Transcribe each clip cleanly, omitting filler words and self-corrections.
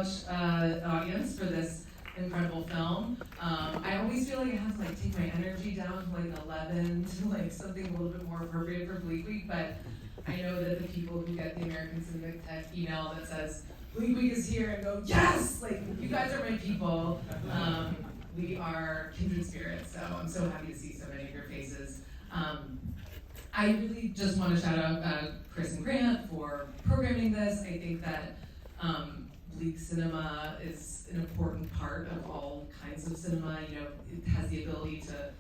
watch the audience for this incredible film. I always feel like I have to like take my energy down to like 11 to like something a little bit more appropriate for Bleak Week, but I know that the people who get the American Civic Tech email that says Bleak Week is here and go, yes, like you guys are my people. We are kindred spirits, so I'm so happy to see so many of your faces. I really just want to shout out Chris and Grant for programming this. I think that Bleak cinema is an important part of all kinds of cinema. You know, it has the ability to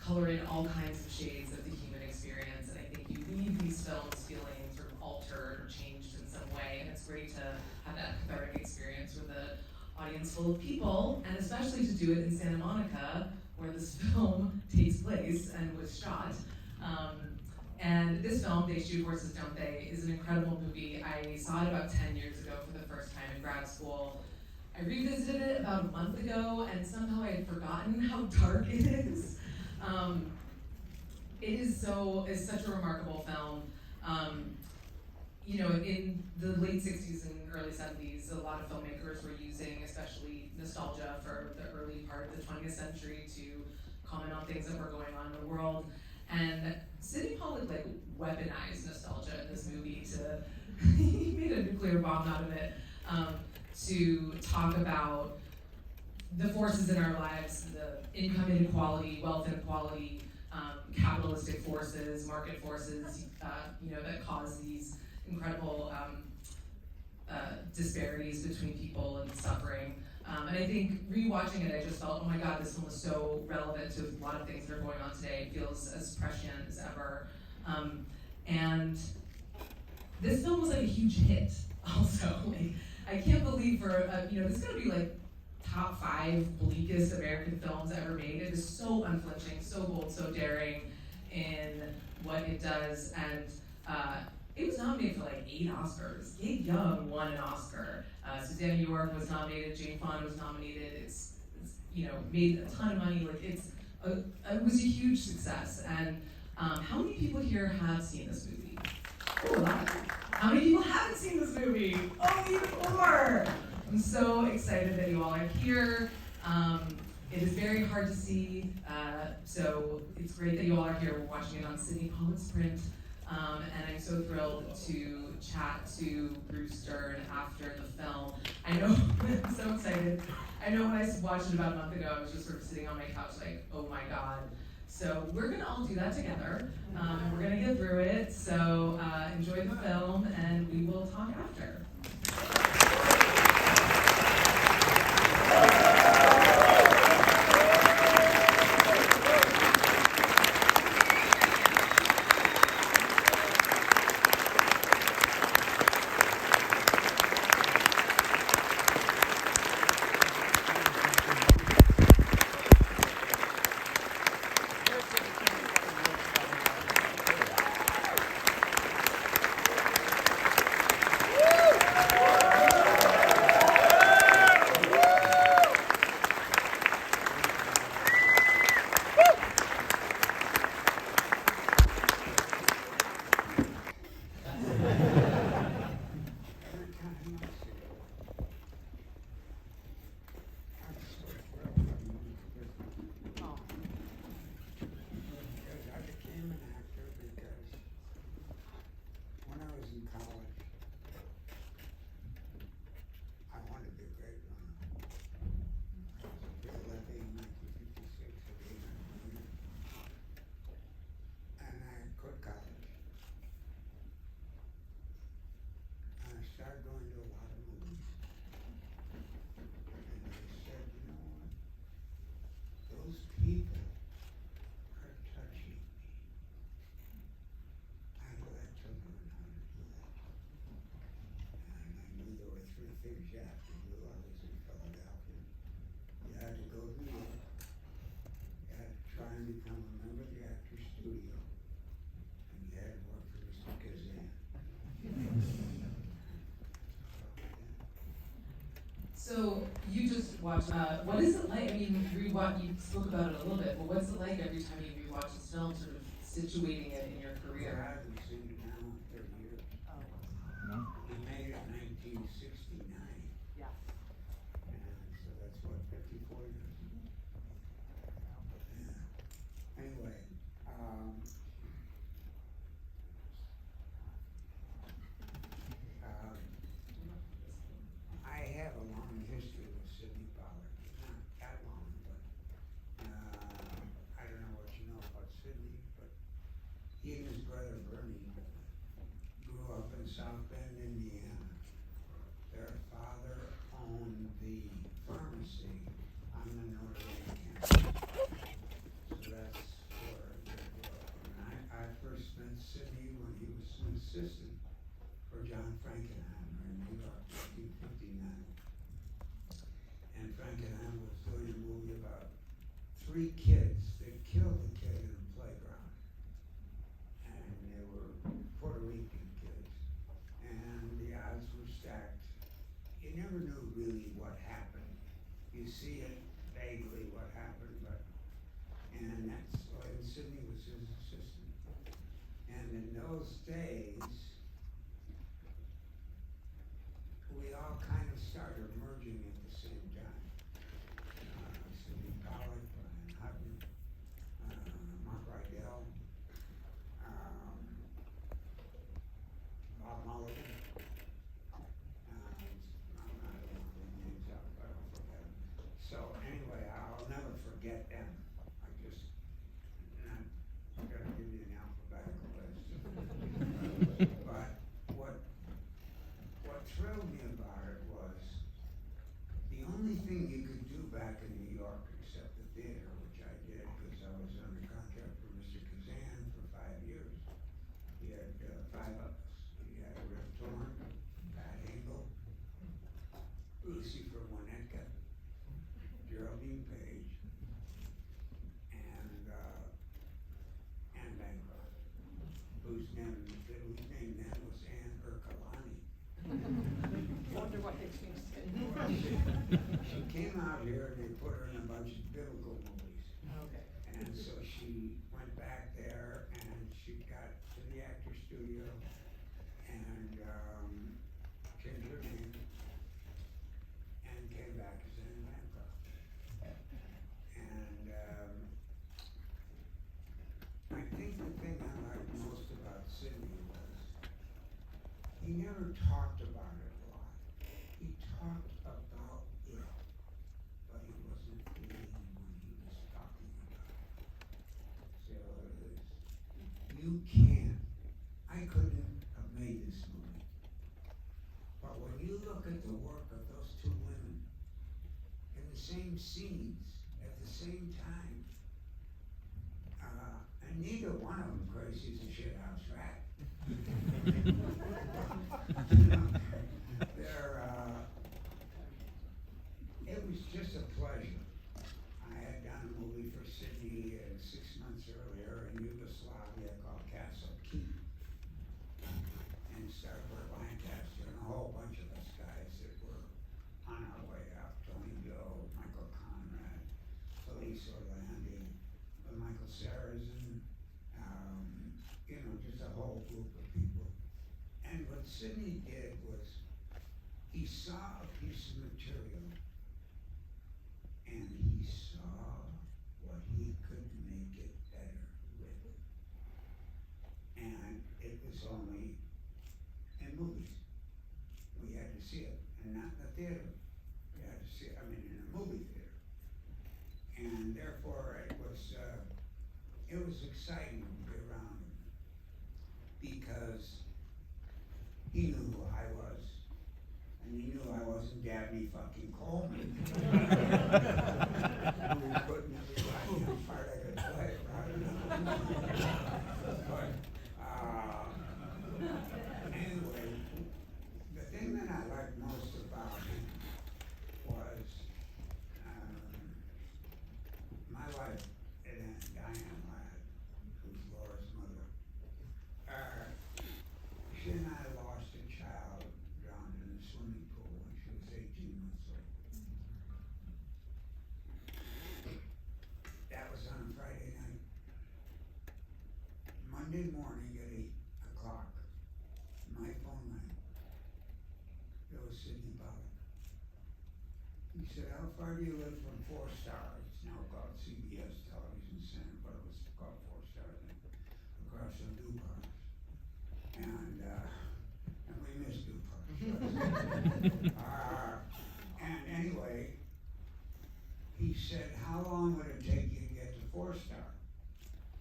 color in all kinds of shades of the human experience, and I think you leave these films feeling sort of altered or changed in some way, and it's great to have that cathartic experience with an audience full of people, and especially to do it in Santa Monica, where this film takes place and was shot. And this film, They Shoot Horses, Don't They, is an incredible movie. I saw it about 10 years ago for the first time in grad school. I revisited it about a month ago, and somehow I had forgotten how dark it is. It's such a remarkable film. You know, in the late 60s and early 70s, a lot of filmmakers were using, especially nostalgia for the early part of the 20th century to comment on things that were going on in the world. And Sidney Pollack like weaponized nostalgia in this movie he made a nuclear bomb out of it, to talk about the forces in our lives, the income inequality, wealth inequality, capitalistic forces, market forces, that cause these incredible disparities between people and suffering. And I think rewatching it, I just felt, oh my God, this film is so relevant to a lot of things that are going on today. It feels as prescient as ever. And this film was like a huge hit also. Like, I can't believe this is gonna be like top 5 bleakest American films ever made. It is so unflinching, so bold, so daring in what it does. And it was nominated for like 8 Oscars. Gabe Young won an Oscar. Susanna York was nominated. Jane Fonda was nominated. It's made a ton of money. Like it was a huge success. And how many people here have seen this movie? Oh, a lot. How many people haven't seen this movie? Oh, even more! I'm so excited that you all are here. It is very hard to see, so it's great that you all are here. We're watching it on Sidney Pollack's print. And I'm so thrilled to chat to Bruce Dern after the film. I know, I'm so excited. I know when I watched it about a month ago, I was just sort of sitting on my couch like, oh my God. So we're gonna all do that together. And we're gonna get through it. So enjoy the film and we will talk after. Started going to a lot of movies. And I said, you know what? Those people are touching me. I'd like to learn how to do that. And I knew there were 3 things you had to do. I was in Philadelphia. You had to go to New York. You had to try and become a member of the Actors Studio. And you had to work for Mr. Kazan. So you just watched, what is it like? I mean, you spoke about it a little bit, but what's it like every time you rewatch this film, sort of situating it in your career? I haven't seen it now in 30 years. Oh, He made it in 1969. assistant for John Frankenheimer in New York, 1959. And Frankenheimer was doing a movie about 3 kids that killed a kid in a playground. And they were Puerto Rican kids. And the odds were stacked. You never knew really what happened. You see it vaguely what happened, and that's why Sidney was his assistant. And in those days, we all kind of started merging at the same time. Sidney Pollack, Brian Hutton, Mark Rydell, Bob Mulligan. I'm not going to leave names out, but I'll forget them. So anyway, I'll never forget them. I just, I'm gonna give you an alphabetical list. But what thrilled me about it was the only thing you could do back in New York except the theater, which I did because I was under contract for Mr. Kazan for 5 years. He had 5 of us. He had Rick Torn, Pat Engel, Lucifer Winnetka, Geraldine Page, and Bancroft, whose name then was Anne Ercolani. Wonder what they changed it. She came out here and they put her in a bunch of biblical movies. Okay. And so she went back there and she got to the actor studio and changed her name and came back as Anne Bancroft. And I think the thing I liked most about Sidney was he never talked about it a lot. He talked about it, but he wasn't feeling when he was talking about it. So you can't, I couldn't have made this movie. But when you look at the work of those 2 women in the same scenes at the same time, and neither one of them crazy as a shithouse rat. It was just a pleasure. I had done a movie for Sidney 6 months earlier in Yugoslavia called Castle Keep. And starred with Lancaster and a whole bunch of us guys that were on our way out. Tony Doe, Michael Conrad, Felice Orlandi, Michael Sarrazin, just a whole group of people. And what Sidney did was he saw a piece of material and he saw what he could make it better with it. And it was only in movies. We had to see it, and not in the theater. We had to see it, in a movie theater. And therefore it was exciting to be around him because he knew who I was, and he knew I wasn't Dabney fucking Coleman. Who couldn't be like part I could play, right? But anyway, the thing that I liked most about him was my wife, Diane Ladd, who's Laura's mother. She and I lost a child drowned in a swimming pool when she was 18 months old. That was on a Friday night. Monday morning at 8 o'clock, my phone rang. It was Sidney Pollack. He said, "How far do you live from 4 Star? It's now called CBS Television Center, but it was called 4 Star then, across from DuPont." And we missed DuPont. And anyway, he said, "How long would it take you to get to 4 Star?"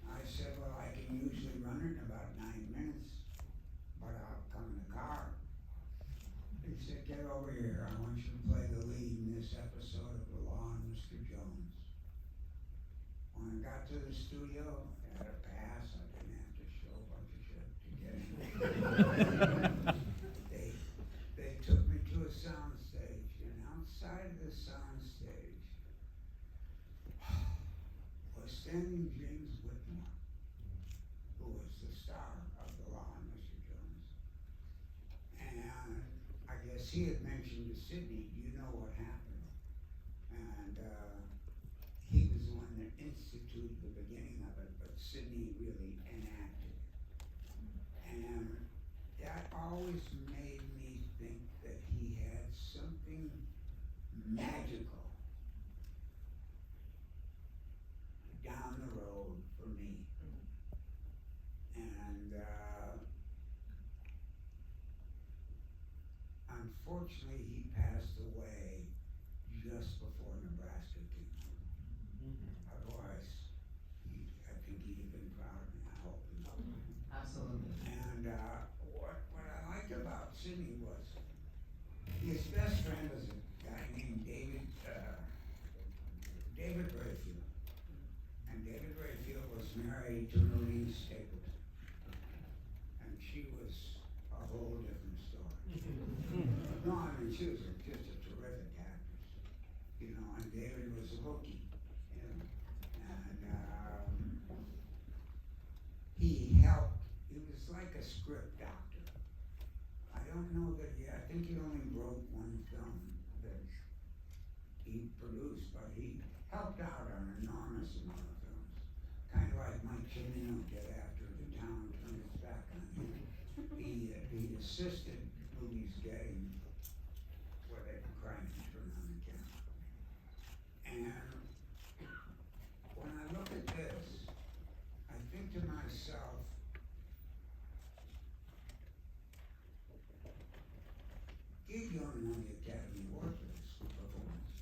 I said, "Well, I can usually run it in about 9 minutes, but I'll come in the car." He said, "Get over here. I want you to play the lead in this episode of The Law and Mr. Jones." When I got to the studio, I had a pass. I didn't have to show a bunch of shit to get in. as he had mentioned to Sydney, do you know what happened? And he was the one that instituted the beginning of it, but Sydney really enacted it. And that always made me think that he had something magical down the road for me. And unfortunately, he passed away just before Nebraska came out. Otherwise, I think he'd have been proud of me. I hope he would. Absolutely. And what I liked about Sydney was his best friend was a guy named David Rayfield. And David Rayfield was married to Maureen Stapleton. And she was a whole different story. No, I mean, she was just a terrific actress, you know, and David was a rookie, you know, and he helped, he was like a script doctor. I don't know that I think he only wrote one film that he produced, but he helped out on an enormous amount of films, kind of like Mike Cimino did after The Town turned its back on him. He assisted movies getting where they could cry and turn on the camera. And when I look at this, I think to myself, Gabe Young won the Academy Award for this performance.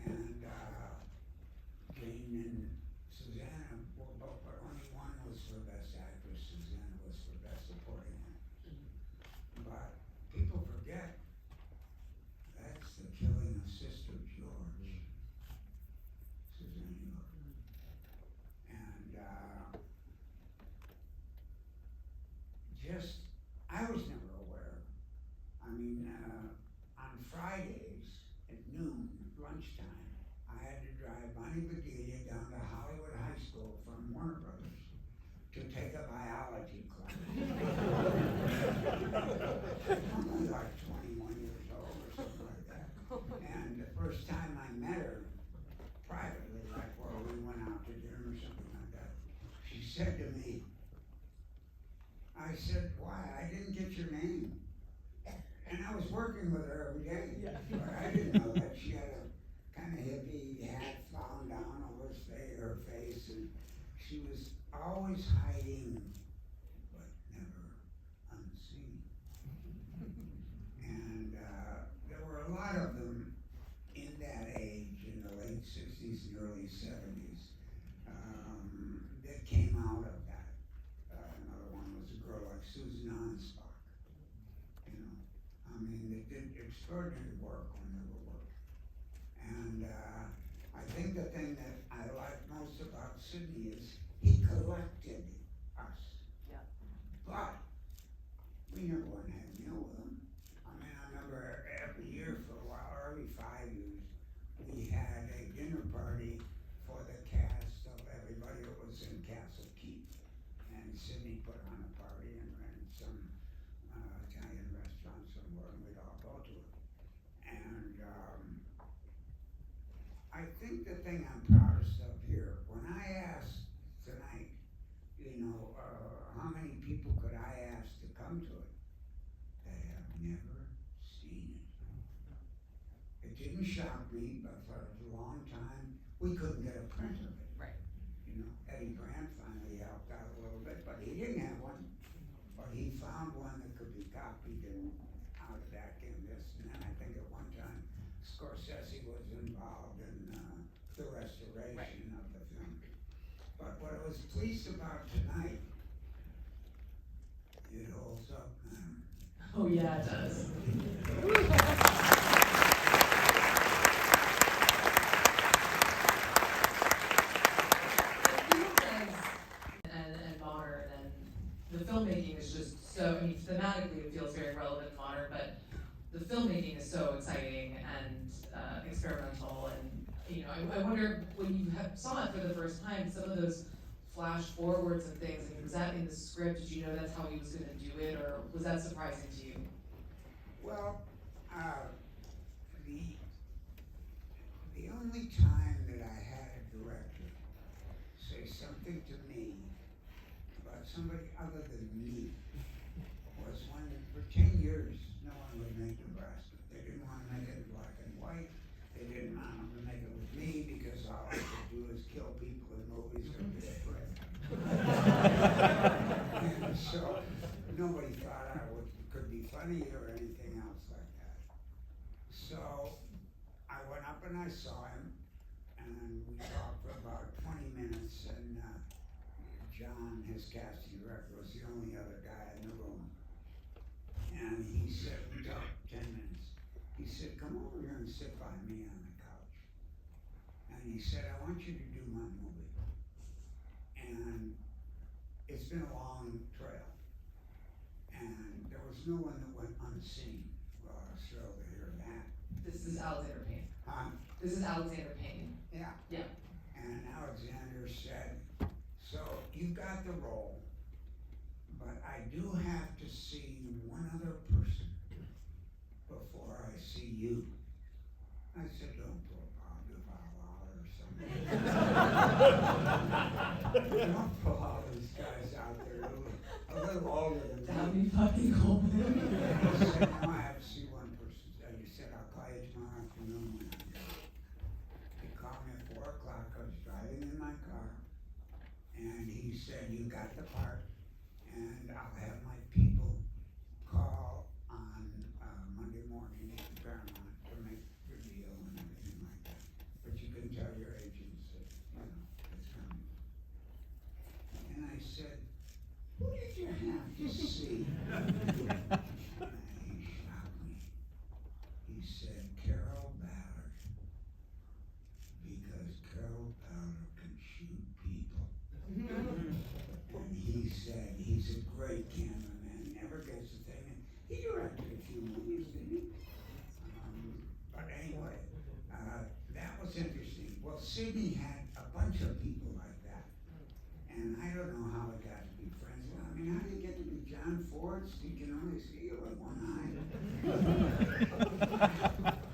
And Jane and Susanna, but only one was for Best Actress, Susanna was for Best Supporting Actress. But people forget, that's the killing of Sister George, Susanna York. And I was never aware. I mean, on Fridays at noon, lunchtime, I had to drive Bonnie Bedelia down to Hollywood High School from Warner Brothers to take a biology class. I'm only like 21 years old or something like that. And the first time I met her privately, like where we went out to dinner or something like that, she said to me, I said, why? I didn't get your name. And I was working with her every day. Yeah. But I didn't know that she had a kind of hippie hat found down over her face, and she was always hiding, but never unseen. And there were a lot of them in that age, in the late 60s and early 70s, that came out of that. Another one was a girl like Susan Anspach, you know. I mean, they did extraordinary work when they were working. And I think the thing that I like most about Sydney is he collected us. Yeah. But we never went and had a meal with him. I mean, I remember every year for a while, or every 5 years, we had a dinner party for the cast of everybody that was in Castle Keith. And Sydney put on a party and ran some Italian restaurant somewhere, and we'd all go to it. And I think the thing I'm proudest of here, when I asked tonight, you know, how many people could I ask to come to it, they have never seen it. It didn't shock me, but for a long time, we couldn't get a print of it. Right. You know, Eddie Grant finally helped out a little bit, but he didn't have one. But he found one that could be copied and out of that came this. And then I think at one time, Scorsese was involved in the restoration of the film. But what I was pleased about tonight, it holds up, man. Oh yeah, it does. And modern, and the filmmaking is just so, I mean, thematically it feels very relevant and modern, but the filmmaking is so exciting and experimental, and you know, I wonder when you saw it for the first time, some of those flash forwards and things, I mean, was that in the script? Did you know that's how he was going to do it, or was that surprising to you? Well, uh, the, the only time that I had a director say something to me about somebody other than me was when, for 10 years, no one would make Nebraska. They didn't want to make it black and white. They didn't want to make it with me because all I could do is kill people in movies or be a threat. And so nobody thought could be funny or anything else like that. So I went up and I saw him, and we talked for about 20 minutes, and John, his casting director, was the only other guy in the room. And he said, we talked 10 minutes. He said, come over here and sit by me on the couch. And he said, I want you to do my movie. And it's been a long trail. And there was no one that went unseen. Well, I was thrilled to hear that. This is Alexander Payne. This is Alexander Payne. Yeah. Yeah. And Alexander said, so you got the role, but I do have to see one other person before I see you. I said, don't pull a or something. Don't pull all these guys out there a little older than That would me. be fucking cool. I said, no, I have to see one person. And he said, I'll call you tomorrow afternoon when I'm done. He called me at 4 o'clock. I was driving in my car. And he said, you got the part. And I'll have my people call on Monday morning at the Paramount to make your deal and everything like that. But you can tell your agents that, it's coming. And I said, who did you have to see? And he shocked me. He said, Carol Ballard. Because Carol Ballard can shoot people. And he said, he's a great cameraman, never gets a thing. And he directed a few movies, didn't he? But anyway, that was interesting. Well, Sydney had a bunch of people like that. And I don't know how it got to be friends. Well, I mean, how do you get to be John Ford? So you can only see you with one eye.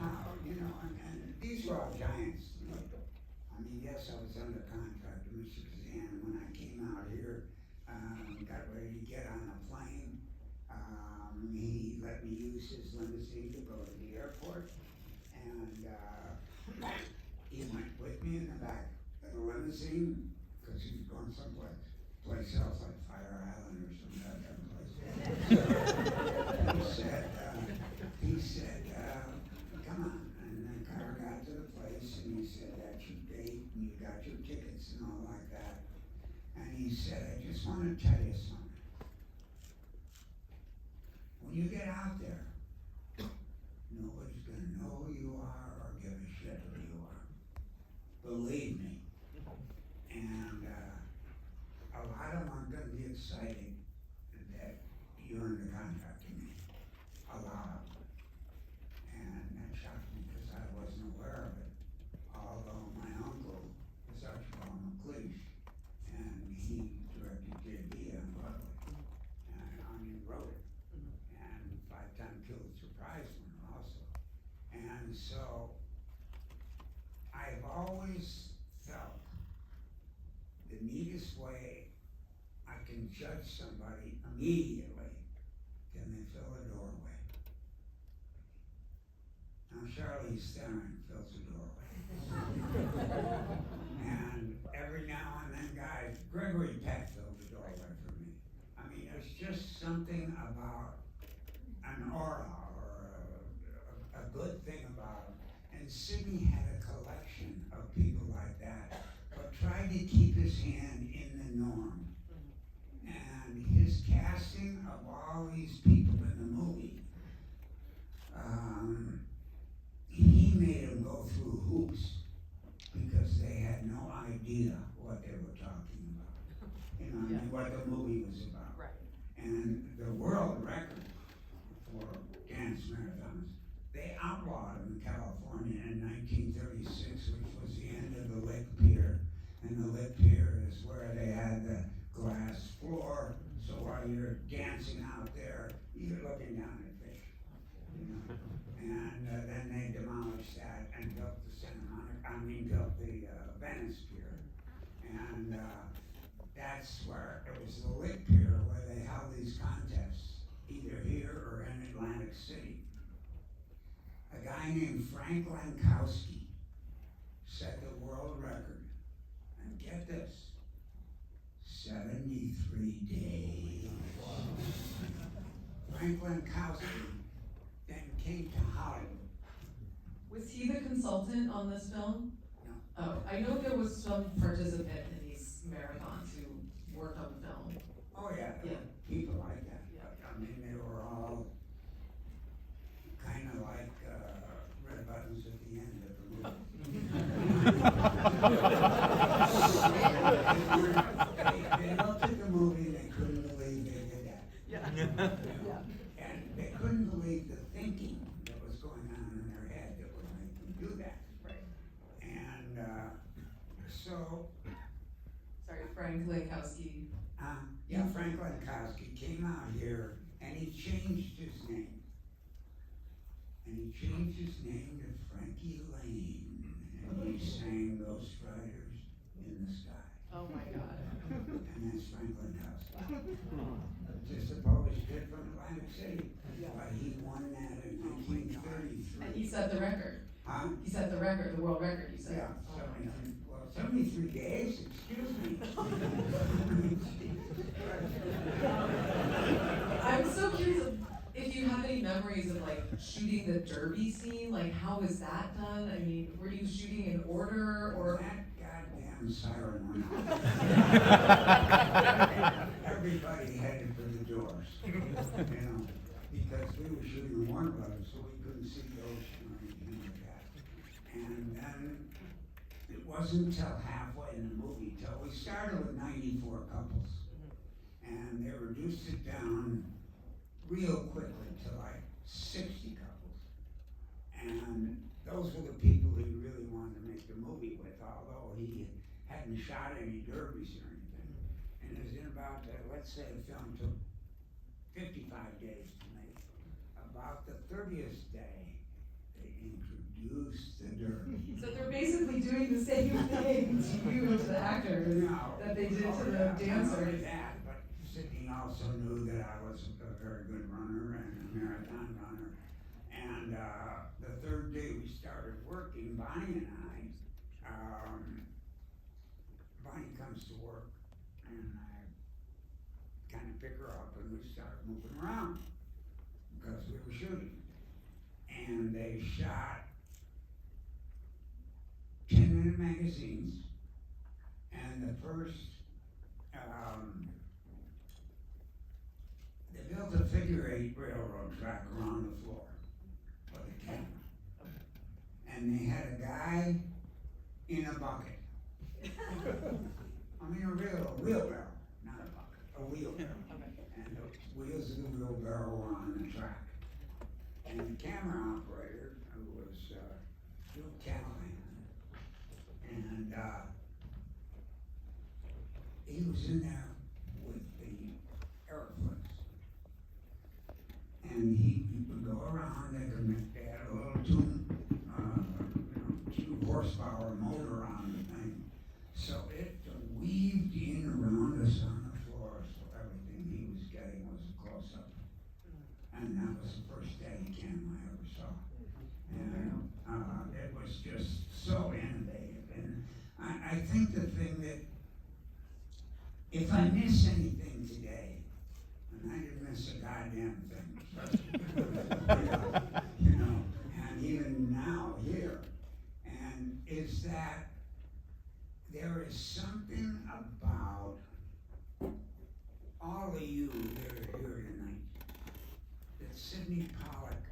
How, and these were all giants. I mean, yes, I was under contract to Mr. Kazan when I came out here, got ready to get on a plane. He let me use his limousine to go to the airport, and he went with me in the back of the limousine because he was going someplace else like Fire Island or some other place. He said, come on. And the car got to the place, and he said, that's your date, and you got your tickets and all like that. And he said, I just want to tell you something. When you get out there, nobody's going to know who you are or give a shit who you are. Believe me. And a lot of them are going to be excited that you're in the contract to me. A lot of them. And that shocked me because I wasn't aware of it. Although my uncle was Archibald McLeish, and he directed J.B. on Broadway. And wrote it. And 5-time Pulitzer Prize winner also. And so I've always felt the neatest way I can judge somebody immediately, can they fill a doorway? Now Charlize Theron fills a doorway. And every now and then, guys, Gregory Peck filled the doorway for me. I mean, there's just something about an aura or a good thing about him. And Sidney had a collection of people like that, but tried to keep his hand in the norm. And his casting of all these people in the movie, he made them go through hoops because they had no idea what they were talking about. What the movie was about. Right. And the world record for dance marathons, they outlawed them in California in 1936, which was the end of the Lick Pier. And the Lick Pier is where they had the glass floor, so while you're dancing out there, you're looking down at fish. Frank Lankowski set the world record, and get this, 73 days. Frank Lankowski then came to Hollywood. Was he the consultant on this film? No. Oh, I know there was some participant in these marathons who worked on the film. Oh yeah, there Yeah. were people like that. Yeah. I mean, they were all kind of like red buttons at the end of the movie. They looked at the movie and they couldn't believe they did that. Yeah. You know? Yeah. And they couldn't believe the thinking that was going on in their head that would make them do that. Right. And so, Sorry, Frank Lankowski. yeah, Frank Lankowski came out here and he changed his name. And he changed his name to Frankie Lane. And he sang Ghost Riders in the Sky. Oh my God. And that's Frank Lankowski. Just a Polish kid from Atlantic City. But he won that in 1933. And he set the record. Huh? He set the record, the world record, you said. Yeah, 73 days, excuse me. I'm so curious if you have any memories of like shooting the derby scene, like how was that done? I mean, were you shooting in order or? That goddamn siren went off. Everybody headed for the doors, you know, because we were shooting Warner Brothers, so we couldn't see the ocean or anything like that. And then it wasn't until halfway in the movie, till we started with 94 couples, and they reduced it down real quickly to like 60 couples. And those were the people he really wanted to make the movie with, although he hadn't shot any derbies or anything. And it was in about, let's say the film took 55 days to make. About the 30th day, they introduced the derby. So they're basically doing the same thing to you, to the actors, No. that they did to the Not only dancers. that, but Sidney also knew that I was a very good runner and a marathon runner. And the third day we started working, Bonnie and I, Bonnie comes to work and I kind of pick her up and we start moving around because we were shooting. And they shot 10-minute magazines, and the first, they built a figure-8 railroad track around the floor for the camera. And they had a guy in a bucket. I mean, a wheelbarrow, not a bucket, a wheelbarrow. And the wheels of the wheelbarrow were on the track. And the camera operator, who was Drew Callahan, and he was in there with the airplanes. And he would go around, they had a little 2 horsepower motor on the thing. So it weaved in around us on the floor, so everything he was getting was a close-up. And that was the first Steadicam I ever saw. And it was just so innovative. And I think the thing that, if I miss anything today, and I didn't miss a goddamn thing, you know, and even now here, and is that there is something about all of you that are here tonight that Sidney Pollack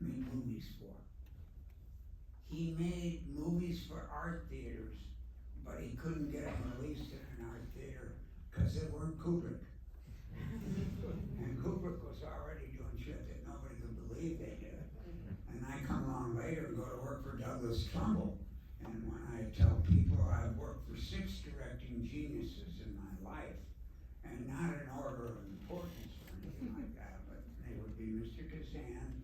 made movies for. He made movies for art theaters, but he couldn't get them released in an art theater because they weren't Kubrick. And Kubrick was already doing shit that nobody could believe they did. And I come along later and go to work for Douglas Trumbull. And when I tell people I've worked for 6 directing geniuses in my life, and not in order of importance or anything like that, but they would be Mr. Kazan,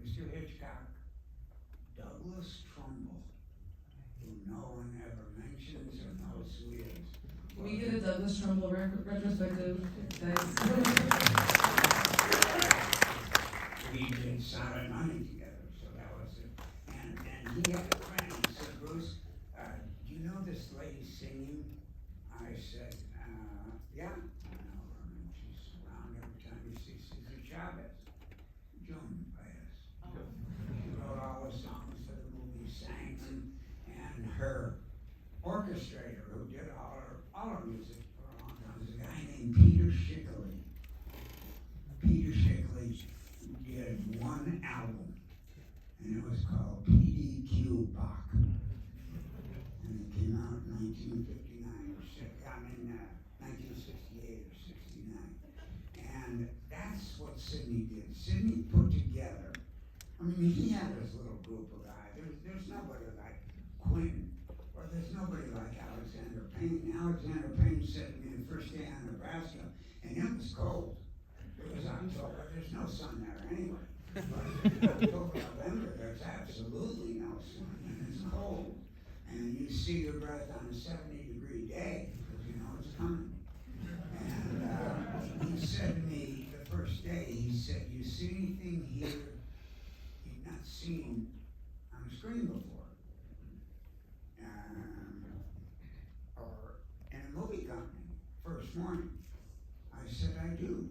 Mr. Hitchcock, Douglas Trumbull, who no one ever mentions or knows who he is. Can we get a Douglas Trumbull retrospective, guys? We did Silent Money together, so that was it. And orchestrator who did all our music for a long time was a guy named Peter Schickley. Peter Schickley did one album, and it was called PDQ Bach. And it came out in 1959 or 1968 or 69. And that's what Sidney did. Sidney put together, I mean, he had his little group of guys. There's nobody like Quentin, or there's nobody like Alexander Payne. Alexander Payne said to me the first day on Nebraska, and it was cold. It was October, there's no sun there anyway. But October, November, there's absolutely no sun, and it's cold. And you see your breath on a 70-degree day, because you know it's coming. And he said to me the first day, he said, you see anything here you've not seen on the screen before? Or in a movie company, first morning. I said, I do.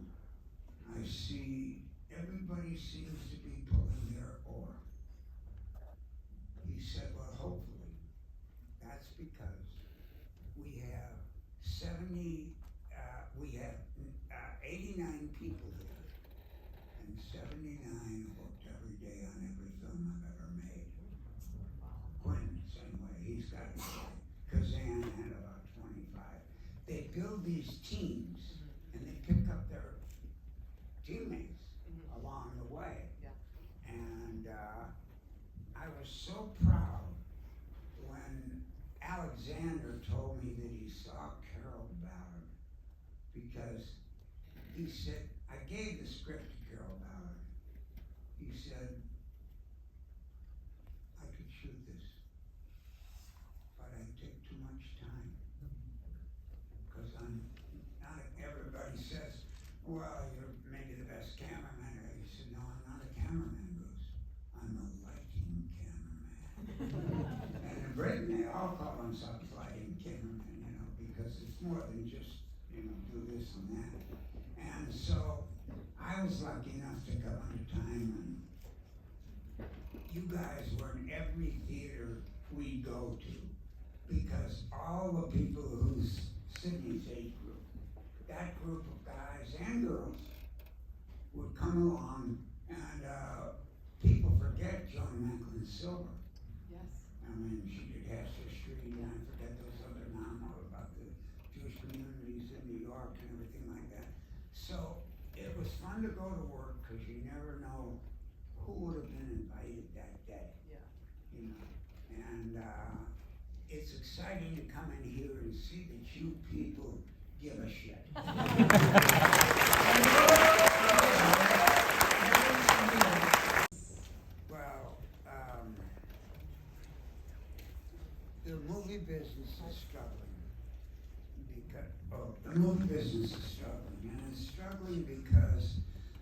I see everybody seems to be pulling their oar. He said, well, hopefully, that's because we have 89 people here, and 79 booked every day on every film I've ever made. Quentin, same way, he's got it. Kazan had about 25. They build these teams, and they pick up their teammates along the way. Yeah. And I was so proud when Alexander told me that he saw Carol Ballard, because he said, I gave the script to Carol Ballard. He said, I could shoot this, but I'd take too much time. Because not everybody says, well, you're maybe the best cameraman. He said, no, I'm not a cameraman, Bruce. I'm a lighting cameraman. And in Britain, they all call themselves lighting cameramen, you know, because it's more than just, you know, do this and that. And so I was lucky enough to come on time, and you guys were in every theater we go to, because all the people who's Sidney's age group, that group of guys and girls would come along, and people forget Joan Macklin Silver. Yes. I mean, she did Hester Street, and I forget those other novels about the Jewish communities in New York and everything like that. So it was fun to go to work, because you never know who would have been invited that day. Yeah. You know, and it's exciting to come in here and see that you people give a shit. Well, the movie business is struggling and it's struggling because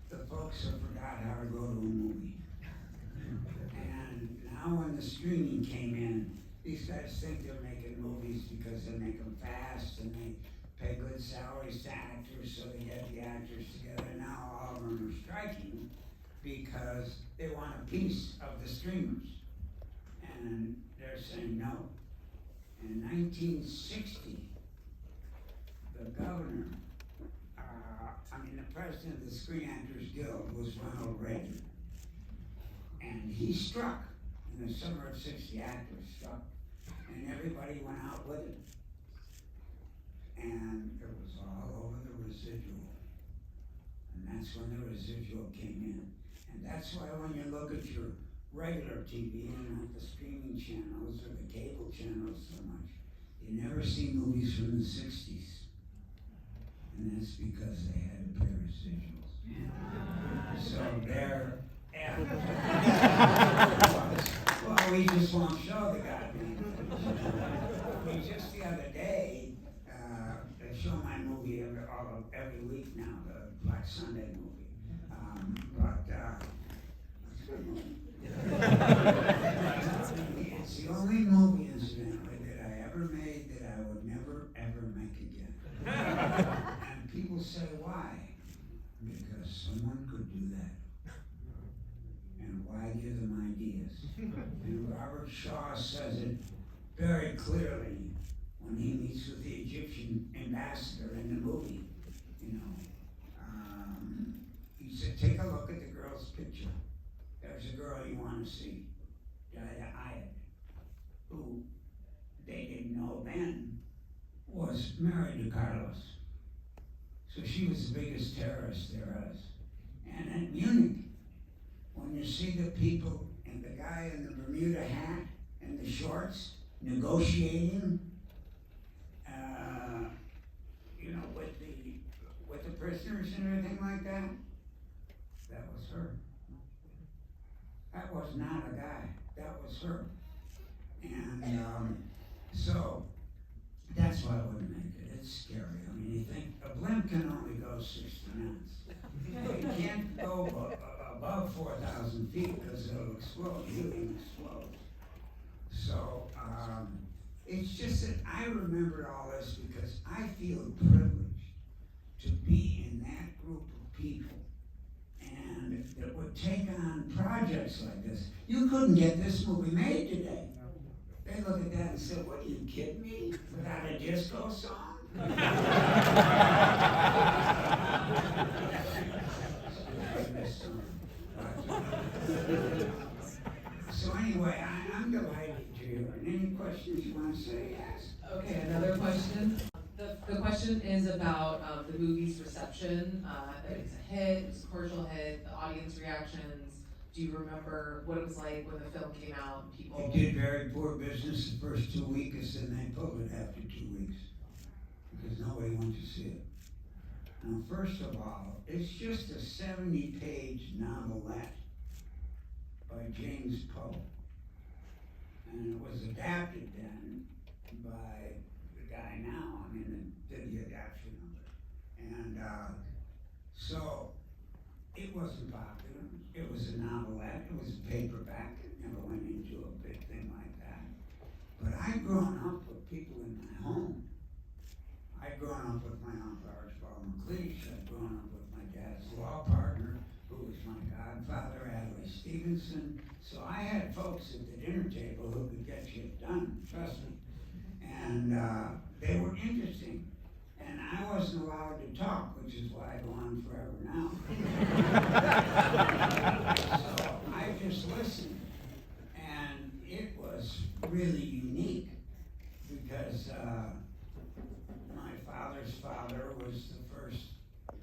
the folks have forgot how to go to a movie. And now when the streaming came in, these guys think they're making movies because they make them fast and they pay good salaries to actors, so they get the actors together. Now all of them are striking because they want a piece of the streamers. And they're saying no. In 1960, the governor, the president of the Screen Actors Guild was Ronald Reagan. And he struck in the summer of '60, actors struck, and everybody went out with him. And it was all over the residual. And that's when the residual came in. And that's why when you look at your regular TV and not the streaming channels or the cable channels so much, you never see movies from the '60s. And that's because they had to pay residuals. So they're well, we just won't show the goddamn thing. Just the other day, they show my movie every week now, the Black Sunday movie. It's a good movie. It's the only movie, incidentally, that I ever made that I would never, ever make again. And people say, why? Because someone could do that. And why give them ideas? And Robert Shaw says it very clearly when he meets with the Egyptian ambassador in the movie, you know, he said, take a look at the girl's picture. There's a girl you want to see, Ayat, who they didn't know then was married to Carlos. So she was the biggest terrorist there was. And at Munich, when you see the people and the guy in the Bermuda hat and the shorts negotiating, you know, with the prisoners and everything like that, that was her. That was not a guy. That was her. And so that's why I wouldn't make it. It's scary. I mean, you think a blimp can only go 60 knots. It can't go above 4,000 feet because it'll explode. Helium explodes. So it's just that I remembered all this because I feel privileged to be in that group of people and that would take on projects like this. You couldn't get this movie made today. They look at that and say, what, are you kidding me? Without a disco song? So anyway, I'm delighted to hear. And any questions you want to say? Yes. Okay, another question. The question is about the movie's reception. That it's a hit, it was a commercial hit, the audience reactions. Do you remember what it was like when the film came out and people... It did very poor business the first 2 weeks, and they pulled it after 2 weeks because nobody went to see it. Now, first of all, it's just a 70-page novelette by James Poe, and it was adapted then by the guy now. I mean, did the adaptation of it, and so it wasn't popular. It was a novelette. It was a paperback. It never went into a big thing like that. But I'd grown up with people in my home. I'd grown up with my Uncle Archibald McLeish. I'd grown up with my dad's law partner, who was my godfather, Adlai Stevenson. So I had folks at the dinner table who could get shit done, trust me. And they were interesting. And I wasn't allowed to talk, which is why I go on forever now. So I just listened. And it was really unique because my father's father was the first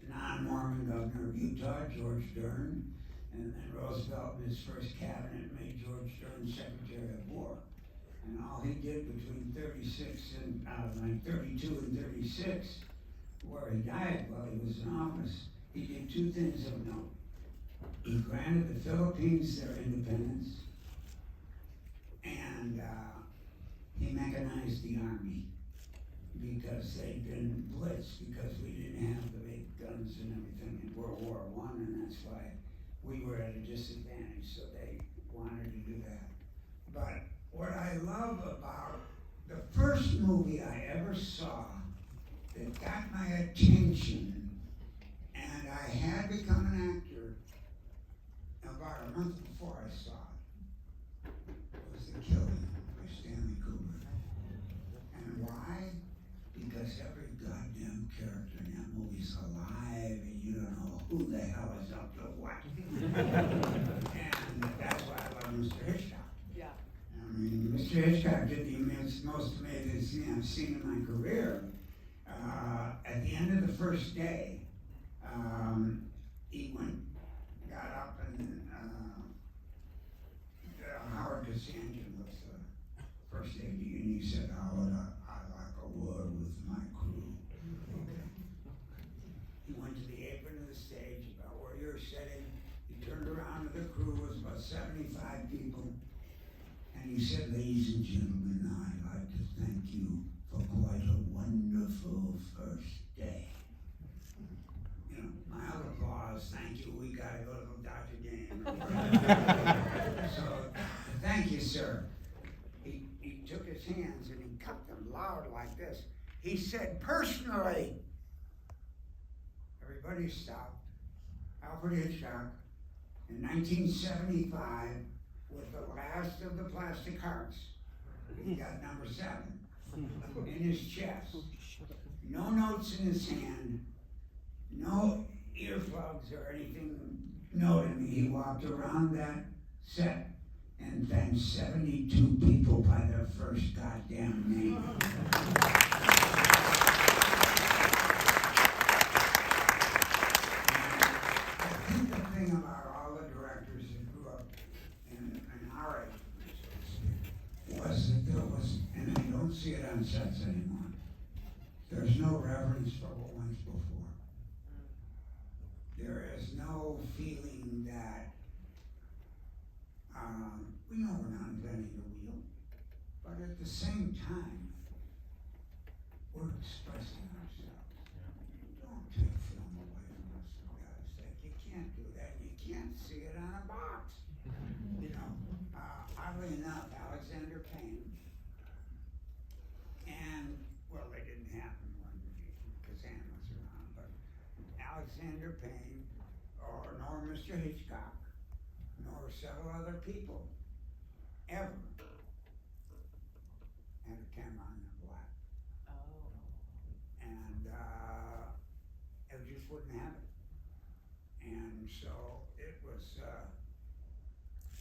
non-Mormon governor of Utah, George Dern. And then Roosevelt, in his first cabinet, made George Dern Secretary of War. And all he did between 32 and 36, where he died while he was in office, he did two things of note. He granted the Philippines their independence, and he mechanized the army because they'd been blitzed because we didn't have the big guns and everything in World War I, and that's why we were at a disadvantage, so they wanted to do that. But what I love about the first movie I ever saw that got my attention, and I had become an actor about a month before I saw it, was The Killing by Stanley Kubrick. And why? Because every goddamn character in that movie's alive, and you don't know who the hell is up to what. And that's why I love Mr. Hitchcock. Yeah. I mean, Mr. Hitchcock did the most amazing thing I've seen in my career. At the end of the first day, he got up and Howard Cassandra was the first AD, and he said, Howard, I'd like a word with my crew. He went to the apron of the stage about where you're sitting. He turned around to the crew, it was about 75 people. And he said, ladies and gentlemen, I'd like to thank you for quite a wonderful first day. You know, mild applause, thank you, we gotta go to Dr. Game. So, thank you, sir. He took his hands and he cupped them loud like this. He said, personally, everybody stopped. Alfred Hitchcock, in 1975, was the last of the plastic hearts. He got number 7. in his chest. No notes in his hand, no earplugs or anything noted me. He walked around that set and thanked 72 people by their first goddamn name. I think the thing about all the directors that grew up in our age was that there was, and I don't see it on sets anymore, there's no reverence for what went before. There is no feeling that, we know we're not inventing the wheel, but at the same time, we're expressing ourselves. Don't take film away from us, for God's sake. You can't do that. You can't see it on a box. You know, oddly enough, Alexander Payne, and, well, they didn't happen when Kazan was around, but Alexander Payne, nor Mr. Hitchcock, nor several other people, ever had a camera on their lap. Oh. And it just wouldn't have it. And so it was,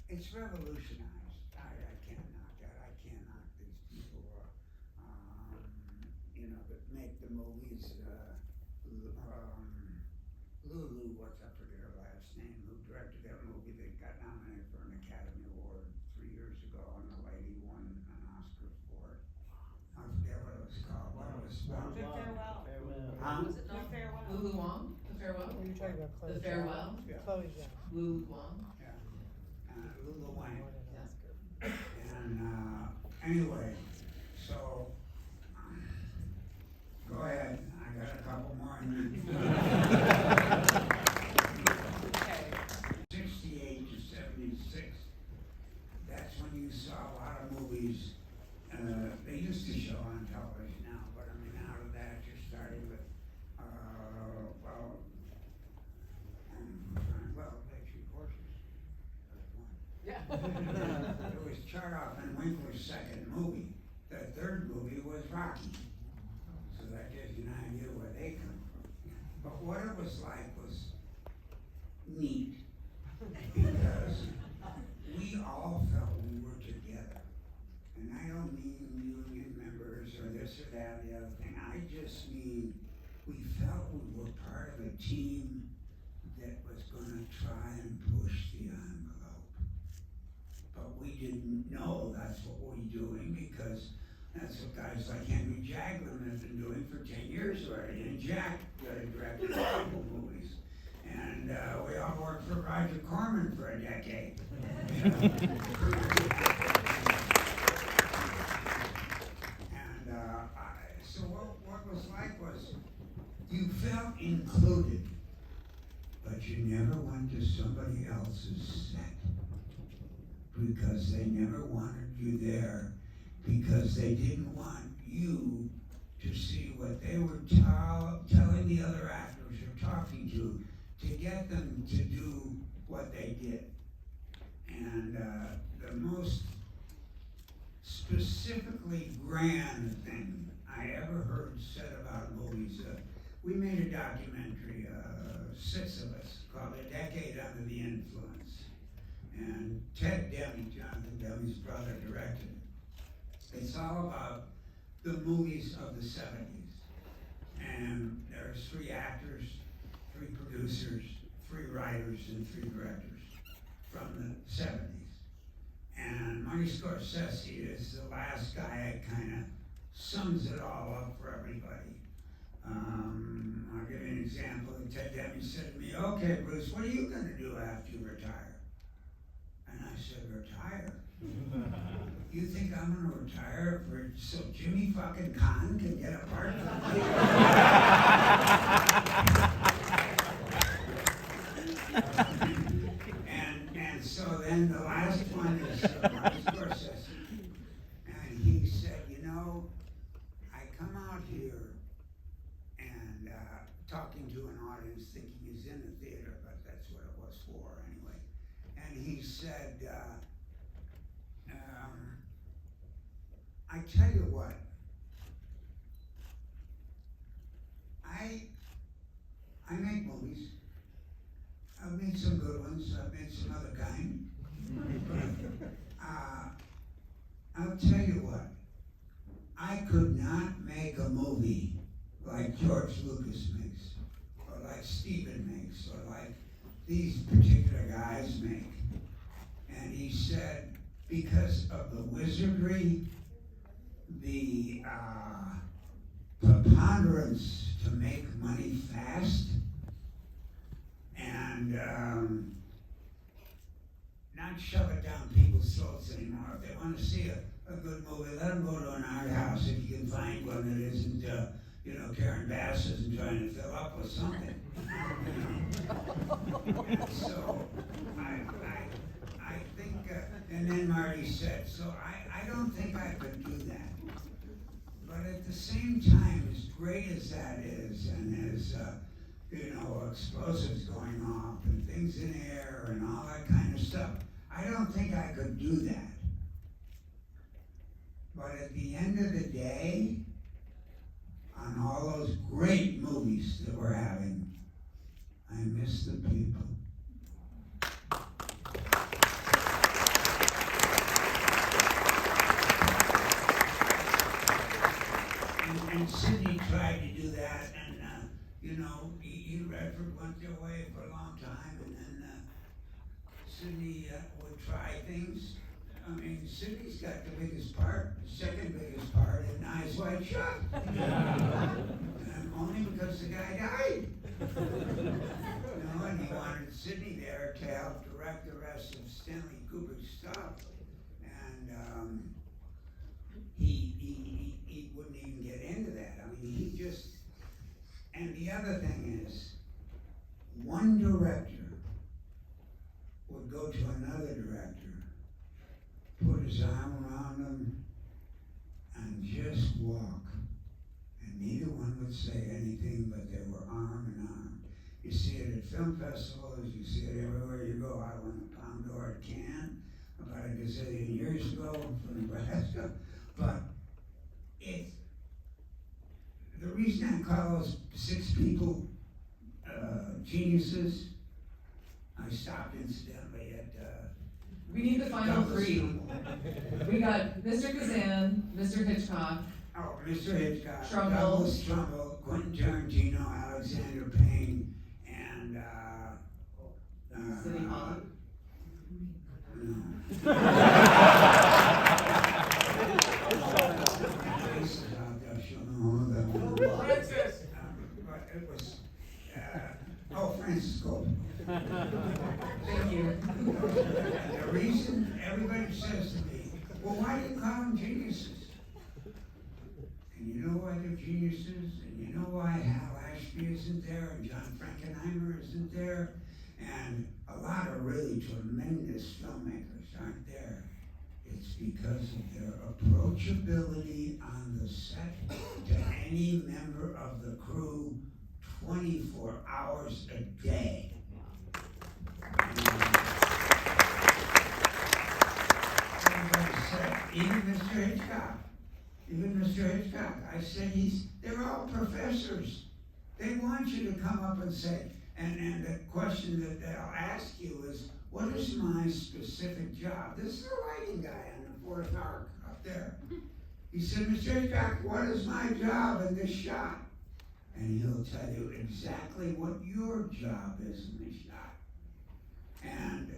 it's revolutionized. I can't knock that. I can't knock these people, you know, that make the movies. Lulu, I forget her last name, who directed that movie that got nominated for an Academy Award 3 years ago, and the lady won an Oscar for it. I forget what it was called, but it was about. The Farewell. Huh? Was it The not Farewell. Lulu Wong? The Farewell? You're talking about Chloe The Zhao. Farewell? Yeah. Chloe Zhao. Lulu Wong? Lulu Wang. Won an Yes. Oscar. And, anyway, so, go ahead, I got a couple more. Okay. 68 to 76, that's when you saw a lot of movies, they used to show on television now, but I mean, out of that, you're starting with, Electric Horses. That's one. Yeah. It was Chartoff and Winkler's second movie. The third movie was Rocky. So that gives you an idea where they come from. But what it was like was neat. Because we all felt we were together. And I don't mean union members or this or that or the other thing. I just mean we felt we were part of a team that was gonna try and push the envelope. But we didn't know that's what we were doing because that's what guys like Henry Jaglin have been doing for 10 years already. And Jack directed a couple movies. And we all worked for Roger Corman for a decade. And so what was like was you felt included, but you never went to somebody else's set because they never wanted you there, because they didn't want you to see what they were telling the other actors or talking to get them to do what they did. And the most specifically grand thing I ever heard said about movies, we made a documentary, 6 of us, called A Decade Under the Influence. And Ted Demme, Jonathan Demme's brother, directed it. It's all about the movies of the 70s. And there's 3 actors, 3 producers, 3 writers, and 3 directors from the 70s. And Marty Scorsese is the last guy that kind of sums it all up for everybody. I'll give you an example. Ted Demme said to me, "Okay, Bruce, what are you going to do after you retire?" And I said, "Retire? You think I'm going to retire so Jimmy fucking Kahn can get a part of And so then the last one is Marty Scorsese. And he said, you know, I come out here and talking to an audience thinking he's in the theater, but that's what it was for anyway. And he said, I tell you what, I'll tell you what, I could not make a movie like George Lucas makes, or like Steven makes, or like these particular guys make. And he said, because of the wizardry, the preponderance to make money fast, and not shove it down people's throats anymore. If they want to see a good movie, let them go to an art house if you can find one that isn't, Karen Bass isn't trying to fill up with something. So, I think, and then Marty said, so I don't think I could do that. But at the same time, as great as that is, and as, explosives going off, and things in the air, and all that kind of stuff, I don't think I could do that. But at the end of the day, on all those great movies that we're having, I miss the people. And Sidney tried to do that, and he Redford went their way for a long time, and then Sidney would try things. I mean, Sidney's got the biggest part, the second biggest part in Eyes Wide Shut. And only because the guy died. And he wanted Sidney there to help direct the rest of Stanley Kubrick's stuff. And he wouldn't even get into that. I mean, he just, and the other thing is, one director would go to another director, put his arm around them, and just walk. And neither one would say anything, but they were arm in arm. You see it at film festivals, you see it everywhere you go. I won the Palme d'Or at Cannes about a gazillion years ago from Nebraska. But the reason I call those 6 people geniuses, I stopped incidentally at We need the final Douglas 3. Trumbull. We got Mr. Kazan, Mr. Hitchcock, Oh, Mr. Hitchcock, Trumbull. Douglas Trumbull, Quentin Tarantino, Alexander Payne, and Sidney Pollack. Francis! But it was, Francis Coppola. Thank you. The reason everybody says to me, well, why do you call them geniuses? And you know why they're geniuses? And you know why Hal Ashby isn't there and John Frankenheimer isn't there? And a lot of really tremendous filmmakers aren't there. It's because of their approachability on the set to any member of the crew 24 hours a day. Everybody said, even Mr. Hitchcock, I said they're all professors. They want you to come up and say, and the question that they'll ask you is, what is my specific job? This is the lighting guy on the 4th arc up there. He said, Mr. Hitchcock, what is my job in this shot? And he'll tell you exactly what your job is in this shot. And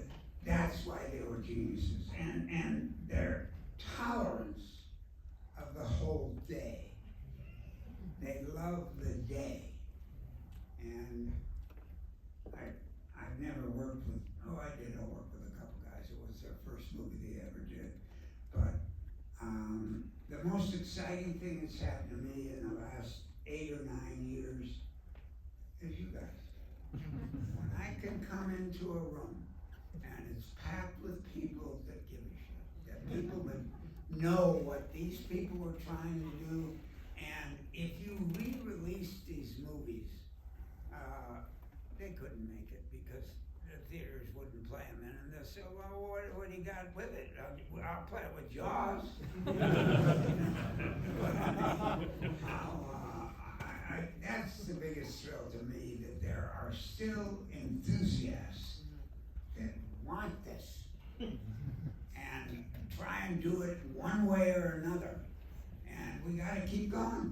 that's why they were geniuses. And their tolerance of the whole day. They love the day. And I've never worked with, I did work with a couple guys. It was their first movie they ever did. But the most exciting thing that's happened to me in the last 8 or 9 years is you guys. When I can come into a room and it's packed with people that give a shit, that people that know what these people were trying to do, and if you re-release these movies, they couldn't make it because the theaters wouldn't play them, and they'll say, well, what do you got with it? I'll play it with Jaws. That's the biggest thrill to me, that there are still enthusiasts that want this and try and do it one way keep going.